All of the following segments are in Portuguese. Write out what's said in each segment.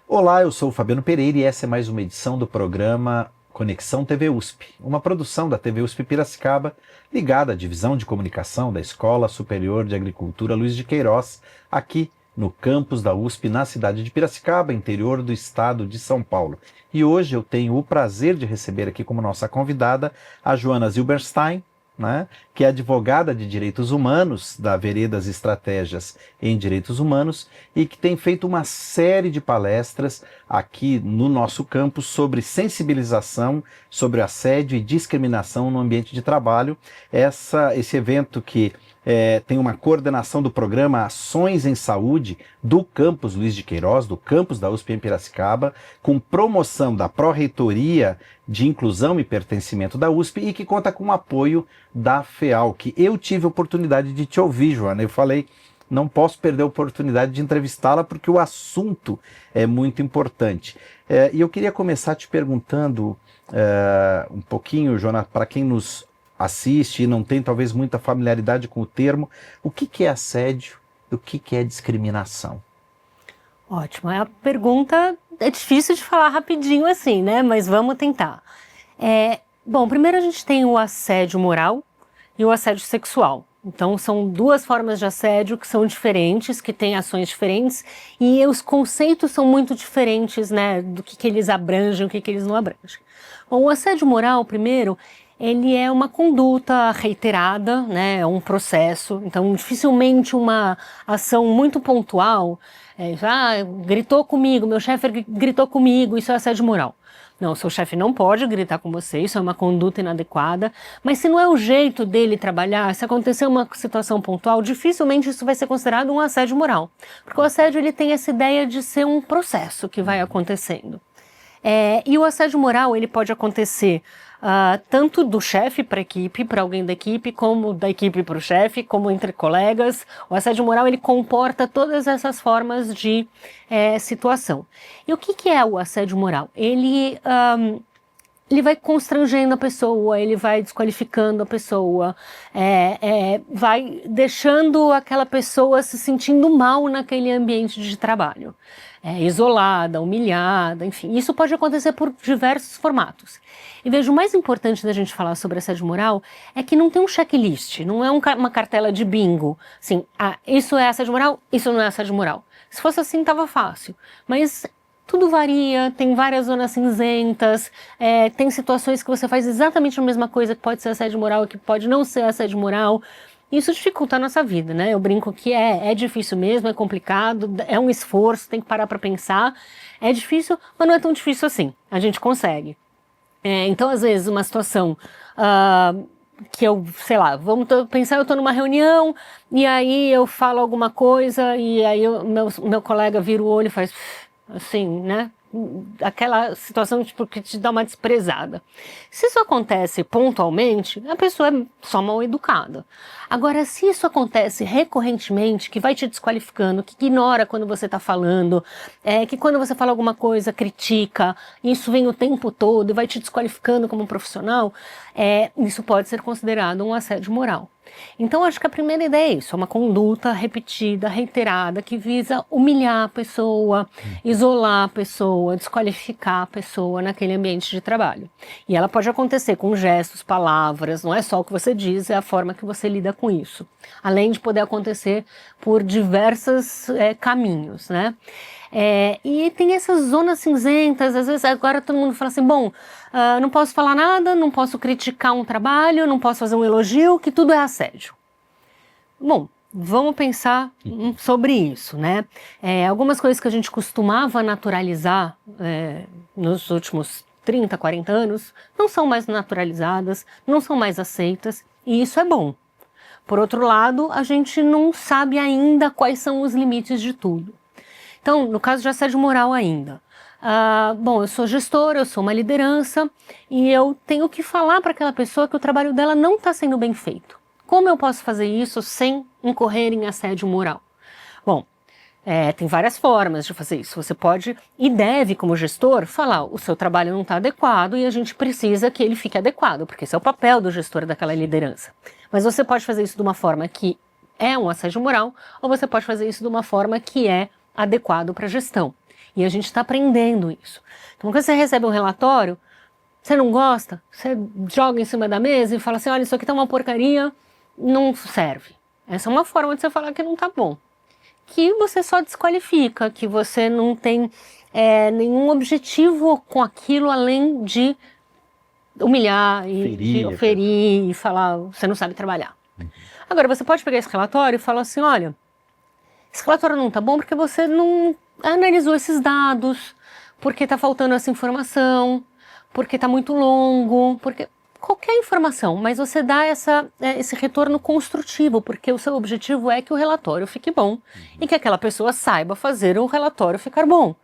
Olá, eu sou o Fabiano Pereira e essa é mais uma edição do programa Conexão TV USP, uma produção da TV USP Piracicaba, ligada à divisão de comunicação da Escola Superior de Agricultura Luiz de Queiroz, aqui no campus da USP, na cidade de Piracicaba, interior do estado de São Paulo. E hoje eu tenho o prazer de receber aqui como nossa convidada a Joana Zilberstein, né, que é advogada de direitos humanos da Veredas Estratégias em Direitos Humanos e que tem feito uma série de palestras aqui no nosso campus sobre sensibilização, sobre assédio e discriminação no ambiente de trabalho. Esse evento que tem uma coordenação do programa Ações em Saúde do campus Luiz de Queiroz, do campus da USP em Piracicaba, com promoção da Pró-Reitoria de Inclusão e Pertencimento da USP e que conta com o apoio da FEALC. Eu tive a oportunidade de te ouvir, Joana, eu falei, não posso perder a oportunidade de entrevistá-la porque o assunto é muito importante. E eu queria começar te perguntando um pouquinho, Joana, para quem nos assiste e não tem talvez muita familiaridade com o termo, o que é assédio e o que é discriminação? Ótimo, a pergunta é difícil de falar rapidinho assim, né? Mas vamos tentar. Bom, primeiro a gente tem o assédio moral e o assédio sexual. Então são duas formas de assédio que são diferentes, que têm ações diferentes e os conceitos são muito diferentes, né? Do que eles abrangem, o que eles não abrangem. Bom, o assédio moral, primeiro, ele é uma conduta reiterada, né, é um processo, então dificilmente uma ação muito pontual, gritou comigo, meu chefe gritou comigo, isso é assédio moral. Não, seu chefe não pode gritar com você, isso é uma conduta inadequada, mas se não é o jeito dele trabalhar, se acontecer uma situação pontual, dificilmente isso vai ser considerado um assédio moral, porque o assédio ele tem essa ideia de ser um processo que vai acontecendo. E o assédio moral ele pode acontecer tanto do chefe para a equipe, para alguém da equipe, como da equipe para o chefe, como entre colegas. O assédio moral ele comporta todas essas formas de situação. E o que é o assédio moral? Ele vai constrangendo a pessoa, ele vai desqualificando a pessoa, vai deixando aquela pessoa se sentindo mal naquele ambiente de trabalho. Isolada, humilhada, enfim. Isso pode acontecer por diversos formatos. E veja, o mais importante da gente falar sobre assédio moral é que não tem um checklist, não é uma cartela de bingo. Assim, isso é assédio moral, isso não é assédio moral. Se fosse assim, estava fácil. Mas tudo varia, tem várias zonas cinzentas, tem situações que você faz exatamente a mesma coisa que pode ser assédio moral e que pode não ser assédio moral. Isso dificulta a nossa vida, né? Eu brinco que é difícil mesmo, é complicado, é um esforço, tem que parar para pensar. É difícil, mas não é tão difícil assim, a gente consegue. Então, às vezes, uma situação que eu, sei lá, vamos pensar, eu estou numa reunião e aí eu falo alguma coisa e aí meu colega vira o olho e faz assim, né? Aquela situação tipo, que te dá uma desprezada. Se isso acontece pontualmente, a pessoa é só mal educada. Agora, se isso acontece recorrentemente, que vai te desqualificando, que ignora quando você está falando, que quando você fala alguma coisa, critica, isso vem o tempo todo e vai te desqualificando como profissional, isso pode ser considerado um assédio moral. Então, acho que a primeira ideia é isso, é uma conduta repetida, reiterada, que visa humilhar a pessoa, isolar a pessoa, desqualificar a pessoa naquele ambiente de trabalho. E ela pode acontecer com gestos, palavras, não é só o que você diz, é a forma que você lida com isso. Além de poder acontecer por diversos caminhos, né? E tem essas zonas cinzentas, às vezes agora todo mundo fala assim, bom, não posso falar nada, não posso criticar um trabalho, não posso fazer um elogio, que tudo é assédio. Bom, vamos pensar sobre isso, né? Algumas coisas que a gente costumava naturalizar nos últimos 30, 40 anos, não são mais naturalizadas, não são mais aceitas, e isso é bom. Por outro lado, a gente não sabe ainda quais são os limites de tudo. Então, no caso de assédio moral ainda, bom, eu sou gestora, eu sou uma liderança e eu tenho que falar para aquela pessoa que o trabalho dela não está sendo bem feito. Como eu posso fazer isso sem incorrer em assédio moral? Bom, Tem várias formas de fazer isso. Você pode e deve, como gestor, falar: o seu trabalho não está adequado e a gente precisa que ele fique adequado, porque esse é o papel do gestor daquela liderança. Mas você pode fazer isso de uma forma que é um assédio moral, ou você pode fazer isso de uma forma que é adequado para a gestão. E a gente está aprendendo isso. Então, quando você recebe um relatório, você não gosta, você joga em cima da mesa e fala assim: olha, isso aqui tá uma porcaria, não serve. Essa é uma forma de você falar que não tá bom. Que você só desqualifica, que você não tem nenhum objetivo com aquilo além de humilhar e de oferir e falar: você não sabe trabalhar. Agora, você pode pegar esse relatório e falar assim: olha, esse relatório não tá bom porque você não analisou esses dados, porque tá faltando essa informação, porque tá muito longo, porque qualquer informação, mas você dá esse retorno construtivo, porque o seu objetivo é que o relatório fique bom e que aquela pessoa saiba fazer o relatório ficar bom.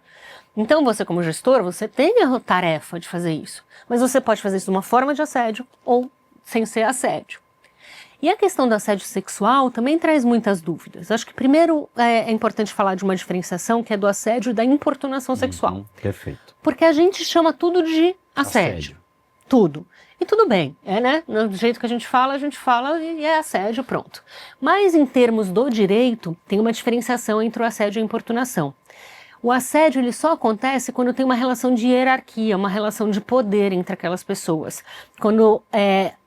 Então você, como gestor, você tem a tarefa de fazer isso, mas você pode fazer isso de uma forma de assédio ou sem ser assédio. E a questão do assédio sexual também traz muitas dúvidas. Acho que primeiro é importante falar de uma diferenciação que é do assédio e da importunação sexual. Perfeito. Porque a gente chama tudo de assédio. Tudo. E tudo bem, né? Do jeito que a gente fala e é assédio, pronto. Mas em termos do direito, tem uma diferenciação entre o assédio e a importunação. O assédio ele só acontece quando tem uma relação de hierarquia, uma relação de poder entre aquelas pessoas. Quando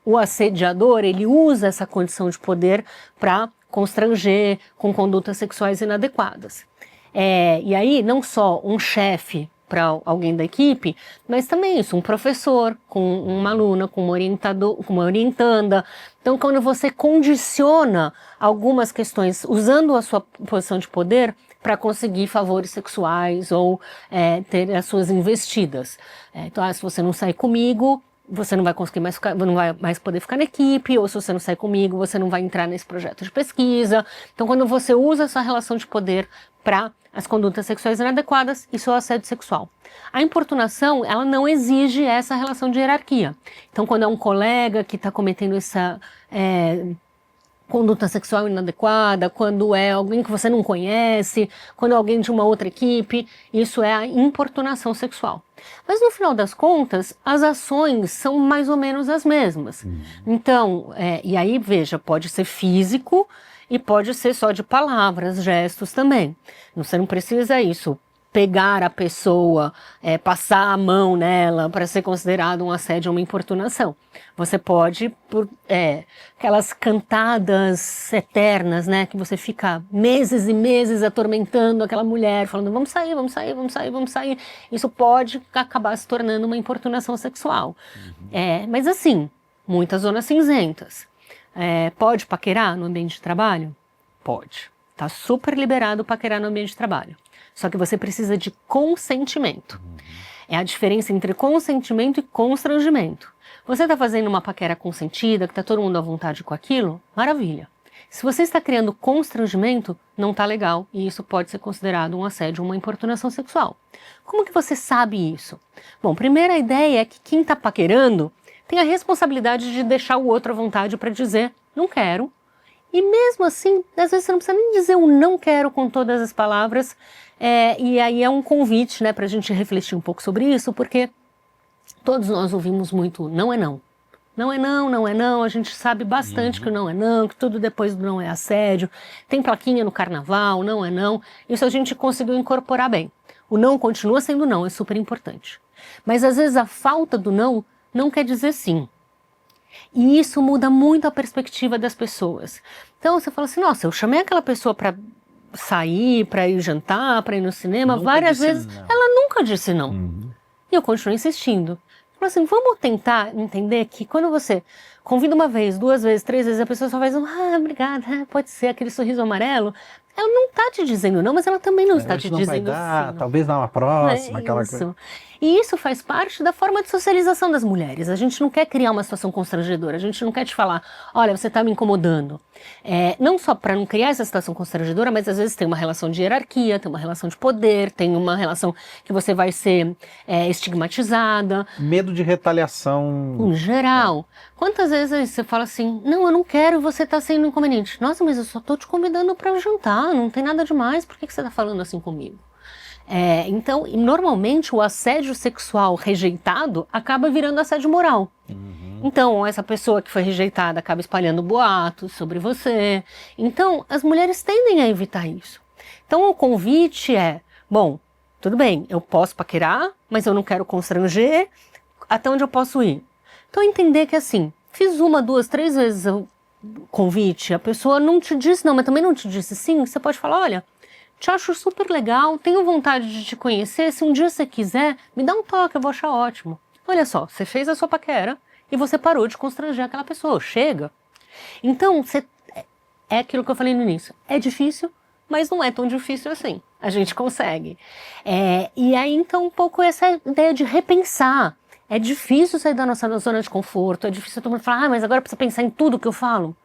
o assediador ele usa essa condição de poder para constranger com condutas sexuais inadequadas. E aí não só um chefe para alguém da equipe, mas também isso, um professor com uma aluna, com um orientador, com uma orientanda. Então, quando você condiciona algumas questões usando a sua posição de poder para conseguir favores sexuais ou ter as suas investidas. Então, se você não sair comigo, você não vai conseguir mais não vai mais poder ficar na equipe, ou se você não sair comigo, você não vai entrar nesse projeto de pesquisa. Então, quando você usa essa relação de poder para as condutas sexuais inadequadas, isso é o assédio sexual. A importunação, ela não exige essa relação de hierarquia. Então, quando é um colega que está cometendo essa conduta sexual inadequada, quando é alguém que você não conhece, quando é alguém de uma outra equipe, isso é a importunação sexual. Mas no final das contas, as ações são mais ou menos as mesmas. Então, e aí veja, pode ser físico e pode ser só de palavras, gestos também. Você não precisa pegar a pessoa, passar a mão nela para ser considerado um assédio ou uma importunação. Você pode, por aquelas cantadas eternas, né, que você fica meses e meses atormentando aquela mulher, falando: vamos sair, vamos sair, vamos sair, vamos sair. Isso pode acabar se tornando uma importunação sexual. Mas assim, muitas zonas cinzentas. Pode paquerar no ambiente de trabalho? Pode. Tá super liberado paquerar no ambiente de trabalho. Só que você precisa de consentimento. É a diferença entre consentimento e constrangimento. Você está fazendo uma paquera consentida, que está todo mundo à vontade com aquilo? Maravilha. Se você está criando constrangimento, não está legal e isso pode ser considerado um assédio ou uma importunação sexual. Como que você sabe isso? Bom, primeira ideia é que quem está paquerando tem a responsabilidade de deixar o outro à vontade para dizer: não quero. E mesmo assim, às vezes você não precisa nem dizer o não quero com todas as palavras. E aí é um convite, né, para a gente refletir um pouco sobre isso, porque todos nós ouvimos muito não é não. Não é não, não é não. A gente sabe bastante que o não é não, que tudo depois do não é assédio. Tem plaquinha no carnaval, não é não. Isso a gente conseguiu incorporar bem. O não continua sendo não, é super importante. Mas às vezes a falta do não quer dizer sim. E isso muda muito a perspectiva das pessoas. Então você fala assim: nossa, eu chamei aquela pessoa para sair, para ir jantar, para ir no cinema, várias vezes, ela nunca disse não. E eu continuo insistindo. Falo assim: vamos tentar entender que quando você convida uma vez, 2 vezes, 3 vezes, a pessoa só faz obrigada, pode ser aquele sorriso amarelo. Ela não está te dizendo não, mas ela também não está te dizendo sim. Talvez na próxima, aquela coisa. E isso faz parte da forma de socialização das mulheres. A gente não quer criar uma situação constrangedora, a gente não quer te falar, olha, você está me incomodando. Não só para não criar essa situação constrangedora, mas às vezes tem uma relação de hierarquia, tem uma relação de poder, tem uma relação que você vai ser estigmatizada. Medo de retaliação. Em geral. Quantas vezes você fala assim, não, eu não quero, você está sendo inconveniente. Nossa, mas eu só estou te convidando para jantar, não tem nada demais, por que você está falando assim comigo? Então, normalmente o assédio sexual rejeitado acaba virando assédio moral. Então, essa pessoa que foi rejeitada acaba espalhando boatos sobre você. Então, as mulheres tendem a evitar isso. Então, o convite é, bom, tudo bem, eu posso paquerar, mas eu não quero constranger, até onde eu posso ir? Então, entender que assim, fiz 1, 2, 3 vezes o convite, a pessoa não te disse não, mas também não te disse sim, você pode falar, olha, te acho super legal, tenho vontade de te conhecer, se um dia você quiser, me dá um toque, eu vou achar ótimo. Olha só, você fez a sua paquera e você parou de constranger aquela pessoa, chega. Então, é aquilo que eu falei no início, é difícil, mas não é tão difícil assim, a gente consegue. E aí, então, um pouco essa ideia de repensar. É difícil sair da nossa zona de conforto, é difícil todo mundo falar, mas agora precisa pensar em tudo que eu falo.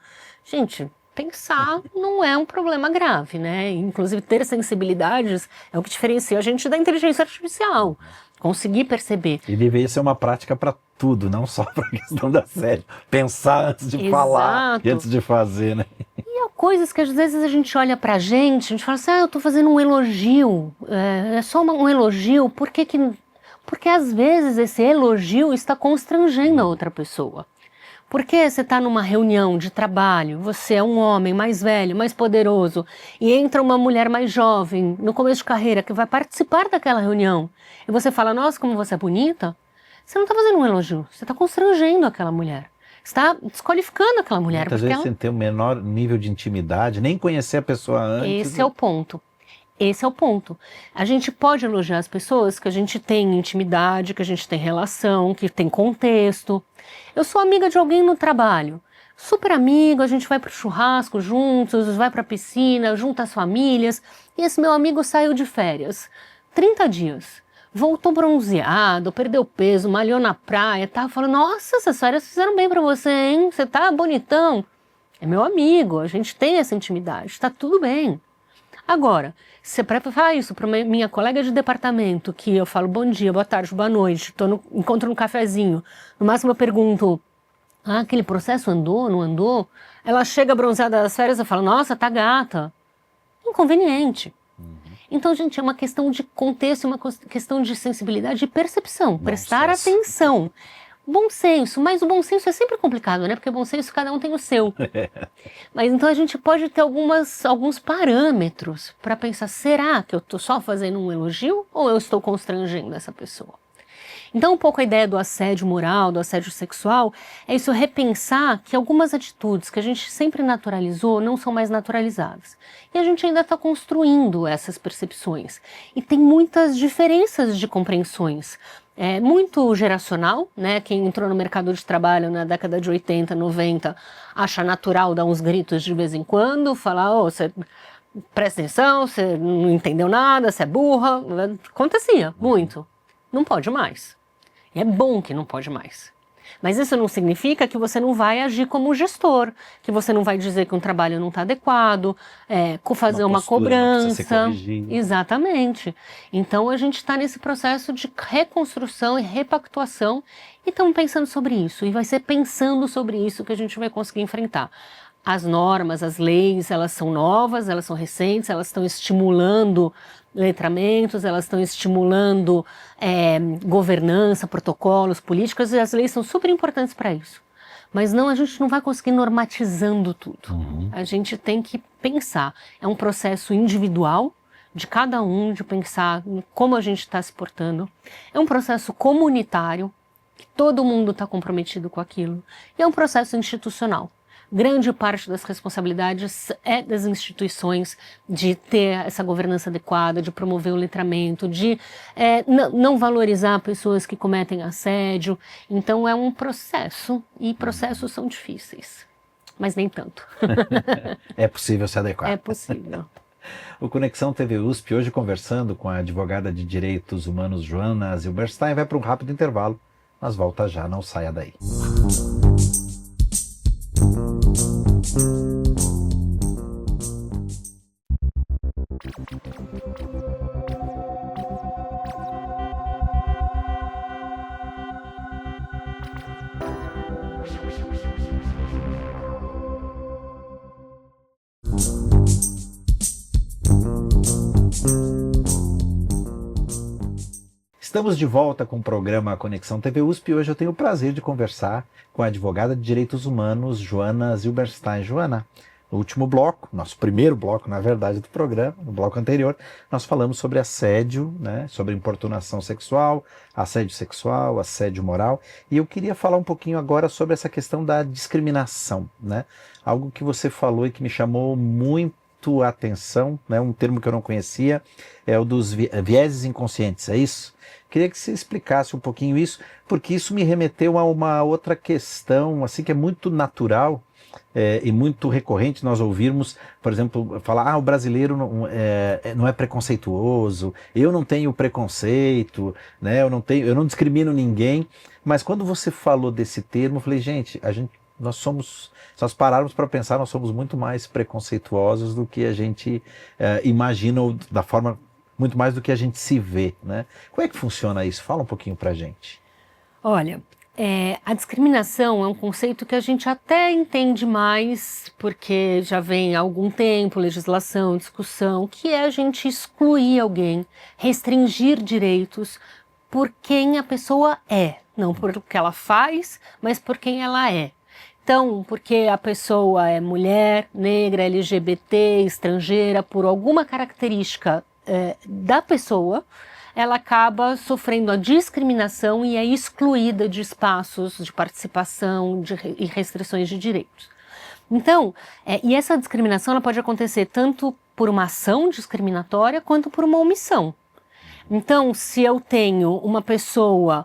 Gente, pensar não é um problema grave, né? Inclusive, ter sensibilidades é o que diferencia a gente da inteligência artificial. Conseguir perceber. E deveria ser uma prática para tudo, não só para a questão da assédio. Pensar antes de falar e antes de fazer, né? E há coisas que às vezes a gente olha pra gente, a gente fala assim, eu tô fazendo um elogio, é só um elogio, porque às vezes esse elogio está constrangendo a outra pessoa. Porque você está numa reunião de trabalho, você é um homem mais velho, mais poderoso, e entra uma mulher mais jovem, no começo de carreira, que vai participar daquela reunião, e você fala, nossa, como você é bonita, você não está fazendo um elogio, você está constrangendo aquela mulher. Está desqualificando aquela mulher. Muitas vezes sem ter um menor nível de intimidade, nem conhecer a pessoa antes. Esse é o ponto. Esse é o ponto. A gente pode elogiar as pessoas que a gente tem intimidade, que a gente tem relação, que tem contexto. Eu sou amiga de alguém no trabalho, super amigo, a gente vai para o churrasco juntos, vai para a piscina, junta as famílias, e esse meu amigo saiu de férias, 30 dias, voltou bronzeado, perdeu peso, malhou na praia, tava falando, nossa, essas férias fizeram bem para você, hein? Você tá bonitão. É meu amigo, a gente tem essa intimidade, tá tudo bem. Agora, se para falar isso para minha colega de departamento, que eu falo bom dia, boa tarde, boa noite, encontro no cafezinho, no máximo eu pergunto, aquele processo andou, não andou? Ela chega bronzeada das férias e fala, nossa, tá gata. Inconveniente. Então, gente, é uma questão de contexto, uma questão de sensibilidade e percepção, prestar atenção. Bom senso, mas o bom senso é sempre complicado, né? Porque bom senso cada um tem o seu. Mas então a gente pode ter alguns parâmetros para pensar, será que eu estou só fazendo um elogio ou eu estou constrangendo essa pessoa? Então um pouco a ideia do assédio moral, do assédio sexual, é isso, repensar que algumas atitudes que a gente sempre naturalizou não são mais naturalizadas. E a gente ainda está construindo essas percepções. E tem muitas diferenças de compreensões. É muito geracional, né? Quem entrou no mercado de trabalho na década de 80, 90, acha natural dar uns gritos de vez em quando, falar, você presta atenção, você não entendeu nada, você é burra. Acontecia, muito. Não pode mais. E é bom que não pode mais. Mas isso não significa que você não vai agir como gestor, que você não vai dizer que um trabalho não está adequado, fazer uma cobrança. Exatamente. Então a gente está nesse processo de reconstrução e repactuação e estamos pensando sobre isso. E vai ser pensando sobre isso que a gente vai conseguir enfrentar. As normas, as leis, elas são novas, elas são recentes, elas estão estimulando letramentos, elas estão estimulando governança, protocolos, políticas, e as leis são super importantes para isso. Mas não, a gente não vai conseguir normatizando tudo. A gente tem que pensar. É um processo individual de cada um, de pensar como a gente está se portando. É um processo comunitário, que todo mundo está comprometido com aquilo. E é um processo institucional. Grande parte das responsabilidades é das instituições de ter essa governança adequada, de promover o letramento, de não valorizar pessoas que cometem assédio. Então é um processo, e processos são difíceis, mas nem tanto. É possível se adequar. É possível. O Conexão TV USP, hoje conversando com a advogada de Direitos Humanos Joana Zilberstein, vai para um rápido intervalo, mas volta já, não saia daí. Estamos de volta com o programa Conexão TV USP e hoje eu tenho o prazer de conversar com a advogada de Direitos Humanos, Joana Zilberstein. Joana, no último bloco, nosso primeiro bloco, na verdade, do programa, no bloco anterior, nós falamos sobre assédio, né, sobre importunação sexual, assédio moral, e eu queria falar um pouquinho agora sobre essa questão da discriminação, né? Algo que você falou e que me chamou muito a atenção, né, um termo que eu não conhecia, é o dos vieses inconscientes, é isso? Queria que você explicasse um pouquinho isso, porque isso me remeteu a uma outra questão, assim, que é muito natural e muito recorrente nós ouvirmos, por exemplo, falar, o brasileiro não é preconceituoso, eu não tenho preconceito, né, eu não discrimino ninguém, mas quando você falou desse termo, eu falei, gente, se nós pararmos para pensar, nós somos muito mais preconceituosos do que a gente imagina, ou da forma muito mais do que a gente se vê, né? Como é que funciona isso? Fala um pouquinho pra gente. Olha, a discriminação é um conceito que a gente até entende mais, porque já vem há algum tempo, legislação, discussão, que é a gente excluir alguém, restringir direitos por quem a pessoa é, não por o que ela faz, mas por quem ela é. Então, porque a pessoa é mulher, negra, LGBT, estrangeira, por alguma característica da pessoa, ela acaba sofrendo a discriminação e é excluída de espaços de participação e restrições de direitos. Então, e essa discriminação ela pode acontecer tanto por uma ação discriminatória quanto por uma omissão. Então, se eu tenho uma pessoa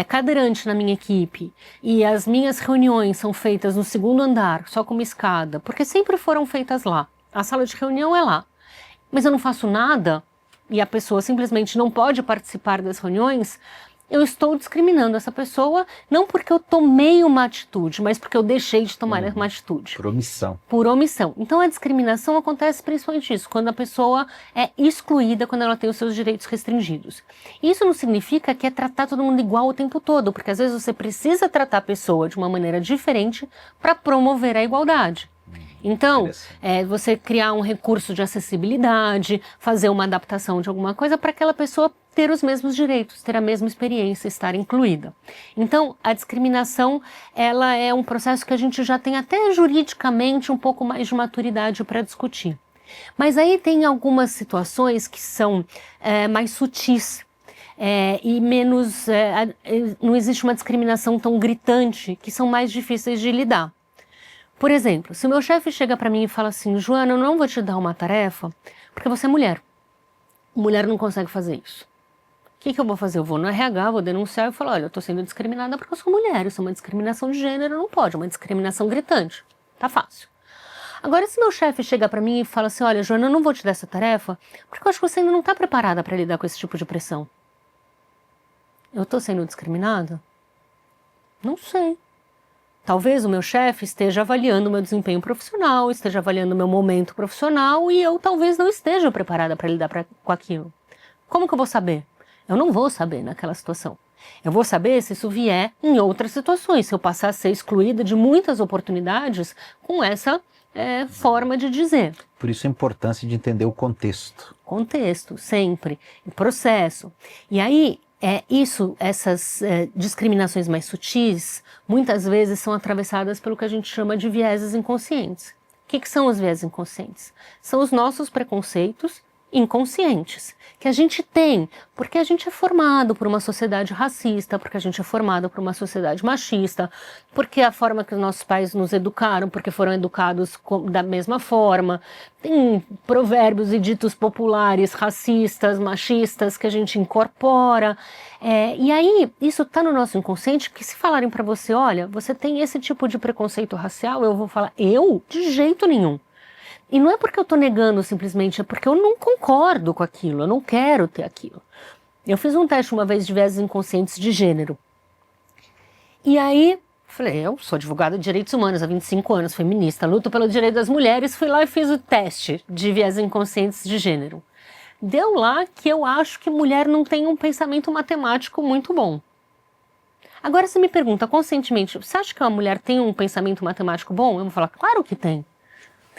cadeirante na minha equipe e as minhas reuniões são feitas no segundo andar, só com uma escada, porque sempre foram feitas lá, a sala de reunião é lá, mas eu não faço nada e a pessoa simplesmente não pode participar das reuniões, eu estou discriminando essa pessoa, não porque eu tomei uma atitude, mas porque eu deixei de tomar uma atitude. Por omissão. Por omissão. Então a discriminação acontece principalmente isso, quando a pessoa é excluída, quando ela tem os seus direitos restringidos. Isso não significa que é tratar todo mundo igual o tempo todo, porque às vezes você precisa tratar a pessoa de uma maneira diferente para promover a igualdade. Então, você criar um recurso de acessibilidade, fazer uma adaptação de alguma coisa para aquela pessoa ter os mesmos direitos, ter a mesma experiência, estar incluída. Então, a discriminação, ela é um processo que a gente já tem até juridicamente um pouco mais de maturidade para discutir. Mas aí tem algumas situações que são mais sutis, e menos, não existe uma discriminação tão gritante, que são mais difíceis de lidar. Por exemplo, se o meu chefe chega para mim e fala assim, Joana, eu não vou te dar uma tarefa porque você é mulher. Mulher não consegue fazer isso. O que eu vou fazer? Eu vou no RH, vou denunciar e falar, olha, eu estou sendo discriminada porque eu sou mulher, isso é uma discriminação de gênero, não pode, é uma discriminação gritante. Tá fácil. Agora, se meu chefe chega para mim e fala assim, olha, Joana, eu não vou te dar essa tarefa porque eu acho que você ainda não está preparada para lidar com esse tipo de pressão. Eu estou sendo discriminada? Não sei. Talvez o meu chefe esteja avaliando o meu desempenho profissional, esteja avaliando o meu momento profissional e eu talvez não esteja preparada para lidar com aquilo. Como que eu vou saber? Eu não vou saber naquela situação. Eu vou saber se isso vier em outras situações, se eu passar a ser excluída de muitas oportunidades com essa forma de dizer. Por isso a importância de entender o contexto. Contexto, sempre. Processo. E aí, essas discriminações mais sutis, muitas vezes são atravessadas pelo que a gente chama de vieses inconscientes. O que são os vieses inconscientes? São os nossos preconceitos inconscientes, que a gente tem, porque a gente é formado por uma sociedade racista, porque a gente é formado por uma sociedade machista, porque a forma que os nossos pais nos educaram, porque foram educados da mesma forma. Tem provérbios e ditos populares racistas, machistas, que a gente incorpora. E aí, isso está no nosso inconsciente, que se falarem para você, olha, você tem esse tipo de preconceito racial, eu vou falar, eu? De jeito nenhum. E não é porque eu estou negando simplesmente, é porque eu não concordo com aquilo, eu não quero ter aquilo. Eu fiz um teste uma vez de viéses inconscientes de gênero. E aí, falei, eu sou advogada de direitos humanos há 25 anos, feminista, luto pelo direito das mulheres, fui lá e fiz o teste de viéses inconscientes de gênero. Deu lá que eu acho que mulher não tem um pensamento matemático muito bom. Agora você me pergunta conscientemente, você acha que uma mulher tem um pensamento matemático bom? Eu vou falar, claro que tem.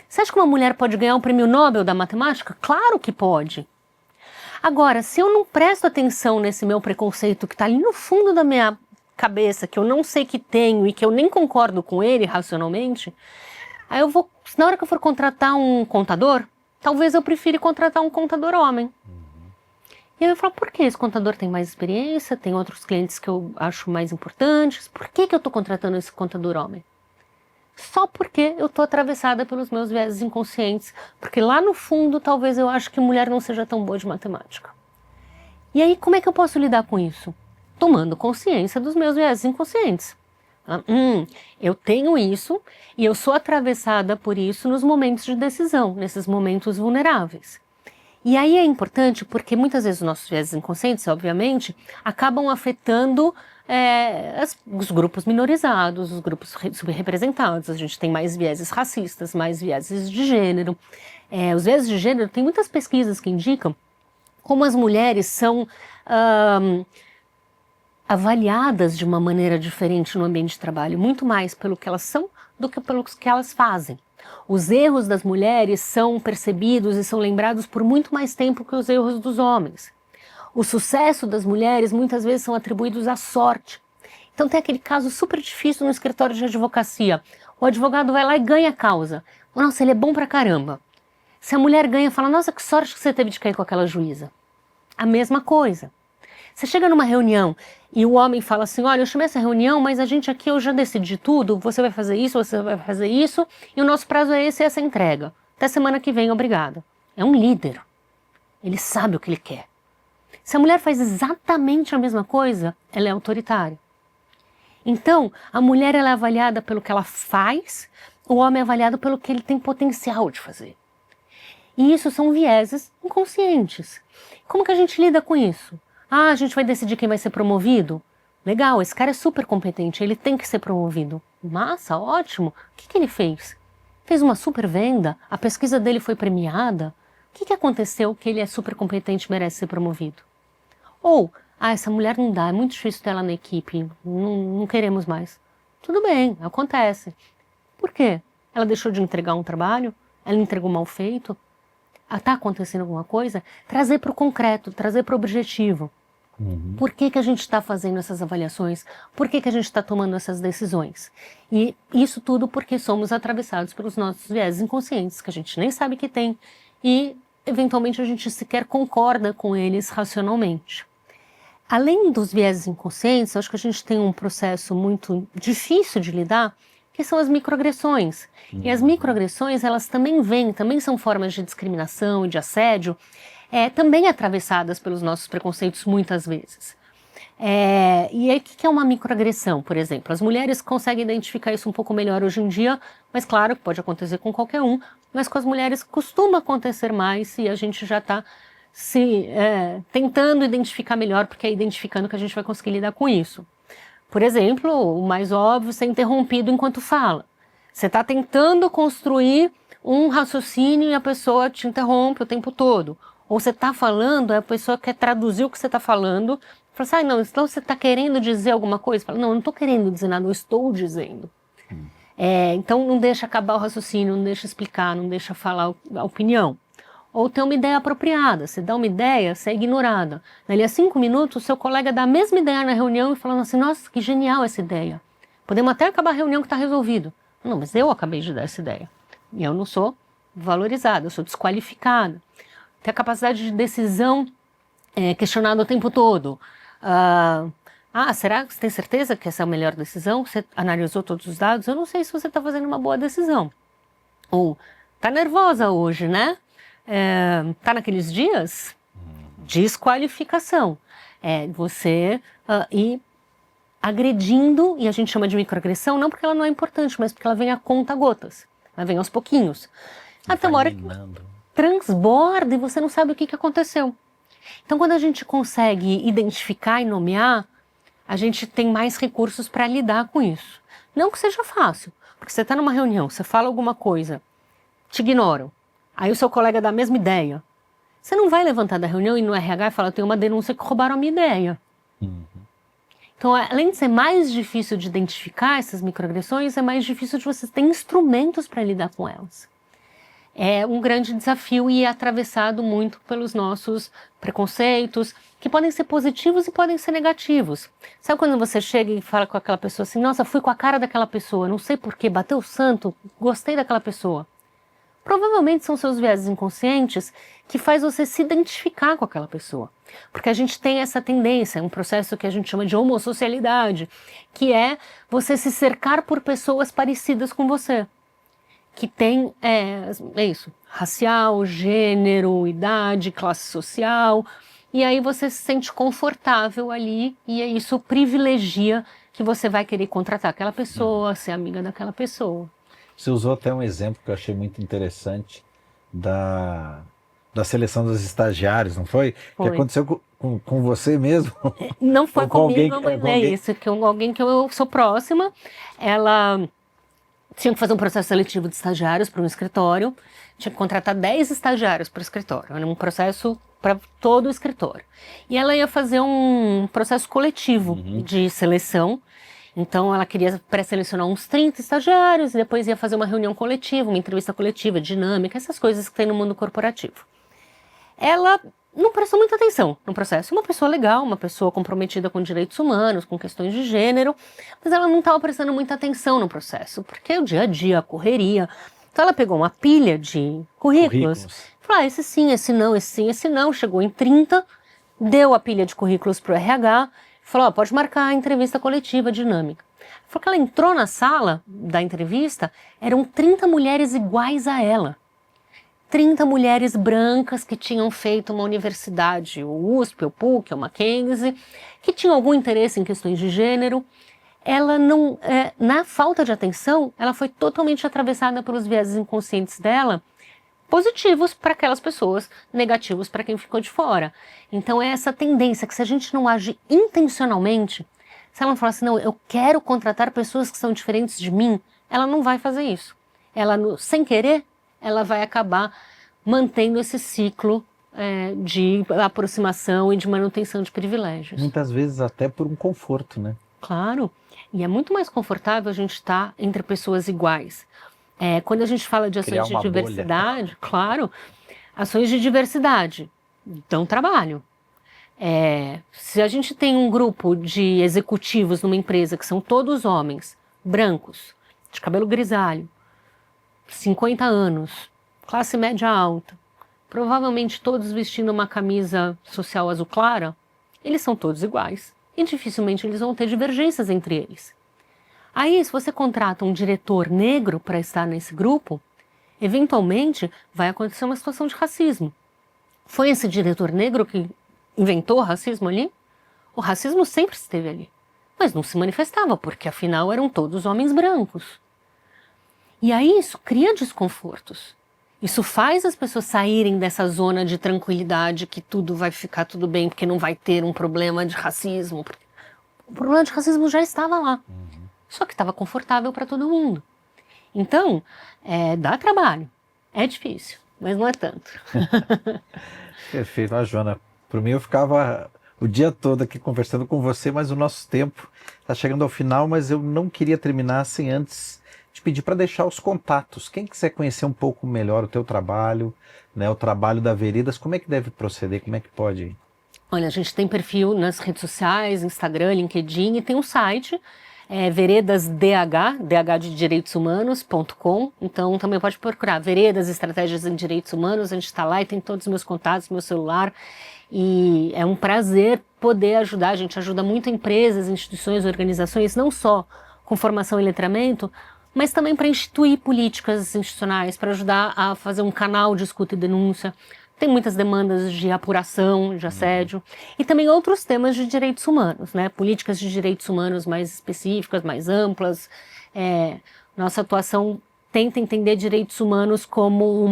Você acha que uma mulher pode ganhar um prêmio Nobel da matemática? Claro que pode. Agora, se eu não presto atenção nesse meu preconceito que está ali no fundo da minha cabeça, que eu não sei que tenho e que eu nem concordo com ele racionalmente, aí eu vou, na hora que eu for contratar um contador, talvez eu prefira contratar um contador homem. E aí eu falo, por que esse contador tem mais experiência, tem outros clientes que eu acho mais importantes, por que eu estou contratando esse contador homem? Só porque eu estou atravessada pelos meus viéses inconscientes, porque lá no fundo talvez eu acho que mulher não seja tão boa de matemática. E aí como é que eu posso lidar com isso? Tomando consciência dos meus viéses inconscientes. Eu tenho isso e eu sou atravessada por isso nos momentos de decisão, nesses momentos vulneráveis. E aí é importante porque muitas vezes os nossos viéses inconscientes, obviamente, acabam afetando os grupos minorizados, os grupos subrepresentados. A gente tem mais vieses racistas, mais vieses de gênero. Os vieses de gênero, tem muitas pesquisas que indicam como as mulheres são avaliadas de uma maneira diferente no ambiente de trabalho, muito mais pelo que elas são do que pelo que elas fazem. Os erros das mulheres são percebidos e são lembrados por muito mais tempo que os erros dos homens. O sucesso das mulheres muitas vezes são atribuídos à sorte. Então tem aquele caso super difícil no escritório de advocacia. O advogado vai lá e ganha a causa. Nossa, ele é bom pra caramba. Se a mulher ganha, fala, nossa, que sorte que você teve de cair com aquela juíza. A mesma coisa. Você chega numa reunião e o homem fala assim, olha, eu chamei essa reunião, mas a gente aqui, eu já decidi tudo, você vai fazer isso, e o nosso prazo é esse e essa entrega. Até semana que vem, obrigada. É um líder. Ele sabe o que ele quer. Se a mulher faz exatamente a mesma coisa, ela é autoritária. Então, a mulher ela é avaliada pelo que ela faz, o homem é avaliado pelo que ele tem potencial de fazer. E isso são vieses inconscientes. Como que a gente lida com isso? A gente vai decidir quem vai ser promovido? Legal, esse cara é super competente, ele tem que ser promovido. Massa, ótimo. O que ele fez? Fez uma super venda? A pesquisa dele foi premiada? O que aconteceu que ele é super competente e merece ser promovido? Ou, essa mulher não dá, é muito difícil ter ela na equipe, não queremos mais. Tudo bem, acontece. Por quê? Ela deixou de entregar um trabalho? Ela entregou mal feito? Está acontecendo alguma coisa? Trazer para o concreto, trazer para o objetivo. Por que a gente está fazendo essas avaliações? Por que a gente está tomando essas decisões? E isso tudo porque somos atravessados pelos nossos viéses inconscientes, que a gente nem sabe que tem, e eventualmente a gente sequer concorda com eles racionalmente. Além dos viéses inconscientes, acho que a gente tem um processo muito difícil de lidar, que são as microagressões. E as microagressões, elas também são formas de discriminação e de assédio, também atravessadas pelos nossos preconceitos muitas vezes. E aí, o que é uma microagressão, por exemplo? As mulheres conseguem identificar isso um pouco melhor hoje em dia, mas claro, pode acontecer com qualquer um, mas com as mulheres costuma acontecer mais e a gente já está tentando identificar melhor, porque é identificando que a gente vai conseguir lidar com isso. Por exemplo, o mais óbvio, ser interrompido enquanto fala. Você está tentando construir um raciocínio e a pessoa te interrompe o tempo todo. Ou você está falando, a pessoa quer traduzir o que você está falando, fala assim, não, então você está querendo dizer alguma coisa? Fala, não, eu não estou querendo dizer nada, eu estou dizendo. Então não deixa acabar o raciocínio, não deixa explicar, não deixa falar a opinião. Ou ter uma ideia apropriada, você dá uma ideia, você é ignorada. Dali a 5 minutos, o seu colega dá a mesma ideia na reunião e falando assim, nossa, que genial essa ideia. Podemos até acabar a reunião que está resolvido. Não, mas eu acabei de dar essa ideia. E eu não sou valorizada, eu sou desqualificada. Ter a capacidade de decisão questionada o tempo todo. Será que você tem certeza que essa é a melhor decisão? Você analisou todos os dados? Eu não sei se você está fazendo uma boa decisão. Ou, tá nervosa hoje, né? Tá naqueles dias? Desqualificação. Você ir agredindo, e a gente chama de microagressão, não porque ela não é importante, mas porque ela vem a conta-gotas. Ela vem aos pouquinhos. Até uma hora que transborda e você não sabe o que aconteceu. Então, quando a gente consegue identificar e nomear, a gente tem mais recursos para lidar com isso. Não que seja fácil, porque você está numa reunião, você fala alguma coisa, te ignoram, aí o seu colega dá a mesma ideia. Você não vai levantar da reunião e no RH e falar, eu tenho uma denúncia que roubaram a minha ideia. Então, além de ser mais difícil de identificar essas microagressões, é mais difícil de você ter instrumentos para lidar com elas. É um grande desafio e é atravessado muito pelos nossos preconceitos, que podem ser positivos e podem ser negativos. Sabe quando você chega e fala com aquela pessoa assim, nossa, fui com a cara daquela pessoa, não sei porquê, bateu o santo, gostei daquela pessoa. Provavelmente são seus viéses inconscientes que faz você se identificar com aquela pessoa. Porque a gente tem essa tendência, um processo que a gente chama de homossocialidade, que é você se cercar por pessoas parecidas com você. Que tem, é isso, racial, gênero, idade, classe social, e aí você se sente confortável ali e isso privilegia que você vai querer contratar aquela pessoa, ser amiga daquela pessoa. Você usou até um exemplo que eu achei muito interessante da seleção dos estagiários, não foi? Foi. Que aconteceu com você mesmo? Não foi comigo, alguém, mas é isso, alguém que eu sou próxima, ela tinha que fazer um processo seletivo de estagiários para um escritório, tinha que contratar 10 estagiários para o escritório, era um processo para todo o escritório. E ela ia fazer um processo coletivo de seleção, então ela queria pré-selecionar uns 30 estagiários e depois ia fazer uma reunião coletiva, uma entrevista coletiva, dinâmica, essas coisas que tem no mundo corporativo. Ela não prestou muita atenção no processo. Uma pessoa legal, uma pessoa comprometida com direitos humanos, com questões de gênero, mas ela não estava prestando muita atenção no processo, porque o dia a dia, a correria. Então ela pegou uma pilha de currículos. Falou, esse sim, esse não, esse sim, esse não. Chegou em 30, deu a pilha de currículos para o RH, falou, pode marcar a entrevista coletiva dinâmica. Falou que ela entrou na sala da entrevista, eram 30 mulheres iguais a ela. 30 mulheres brancas que tinham feito uma universidade, o USP, o PUC, o Mackenzie, que tinham algum interesse em questões de gênero. Ela não, na falta de atenção, ela foi totalmente atravessada pelos viéses inconscientes dela, positivos para aquelas pessoas, negativos para quem ficou de fora. Então é essa tendência que se a gente não age intencionalmente, se ela não falar assim, não, eu quero contratar pessoas que são diferentes de mim, ela não vai fazer isso. Ela, sem querer, ela vai acabar mantendo esse ciclo de aproximação e de manutenção de privilégios. Muitas vezes até por um conforto, né? Claro, e é muito mais confortável a gente estar entre pessoas iguais. Quando a gente fala de ações de diversidade, claro, ações de diversidade dão trabalho. Se a gente tem um grupo de executivos numa empresa que são todos homens, brancos, de cabelo grisalho, 50 anos, classe média alta, provavelmente todos vestindo uma camisa social azul clara, eles são todos iguais e dificilmente eles vão ter divergências entre eles. Aí, se você contrata um diretor negro para estar nesse grupo, eventualmente vai acontecer uma situação de racismo. Foi esse diretor negro que inventou o racismo ali? O racismo sempre esteve ali, mas não se manifestava porque afinal eram todos homens brancos. E aí isso cria desconfortos. Isso faz as pessoas saírem dessa zona de tranquilidade que tudo vai ficar tudo bem porque não vai ter um problema de racismo. O problema de racismo já estava lá, só que estava confortável para todo mundo. Então, dá trabalho, é difícil, mas não é tanto. Perfeito. Joana, por mim eu ficava o dia todo aqui conversando com você, mas o nosso tempo está chegando ao final, mas eu não queria terminar sem antes te pedir para deixar os contatos. Quem quiser conhecer um pouco melhor o teu trabalho, né, o trabalho da Veredas, como é que deve proceder, como é que pode? Olha, a gente tem perfil nas redes sociais, Instagram, LinkedIn, e tem um site, veredasdh, dh de direitos humanos.com, então também pode procurar Veredas Estratégias em Direitos Humanos, a gente está lá e tem todos os meus contatos, meu celular, e é um prazer poder ajudar. A gente ajuda muito empresas, instituições, organizações, não só com formação e letramento, mas também para instituir políticas institucionais, para ajudar a fazer um canal de escuta e denúncia. Tem muitas demandas de apuração, de assédio, e também outros temas de direitos humanos, né? Políticas de direitos humanos mais específicas, mais amplas. Nossa atuação tenta entender direitos humanos como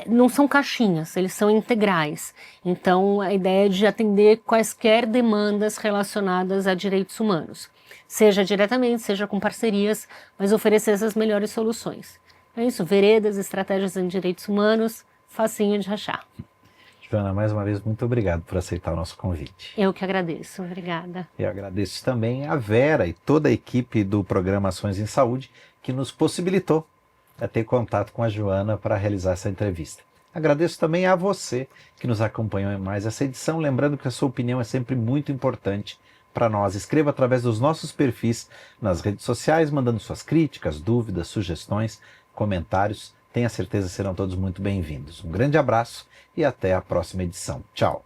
não são caixinhas, eles são integrais. Então, a ideia é de atender quaisquer demandas relacionadas a direitos humanos, seja diretamente, seja com parcerias, mas oferecer essas melhores soluções. É isso, veredas, estratégias em direitos humanos, facinho de achar. Joana, mais uma vez, muito obrigado por aceitar o nosso convite. Eu que agradeço, obrigada. Eu agradeço também a Vera e toda a equipe do programa Ações em Saúde que nos possibilitou ter contato com a Joana para realizar essa entrevista. Agradeço também a você que nos acompanhou em mais essa edição, lembrando que a sua opinião é sempre muito importante para nós. Escreva através dos nossos perfis nas redes sociais, mandando suas críticas, dúvidas, sugestões, comentários. Tenha certeza que serão todos muito bem-vindos. Um grande abraço e até a próxima edição. Tchau!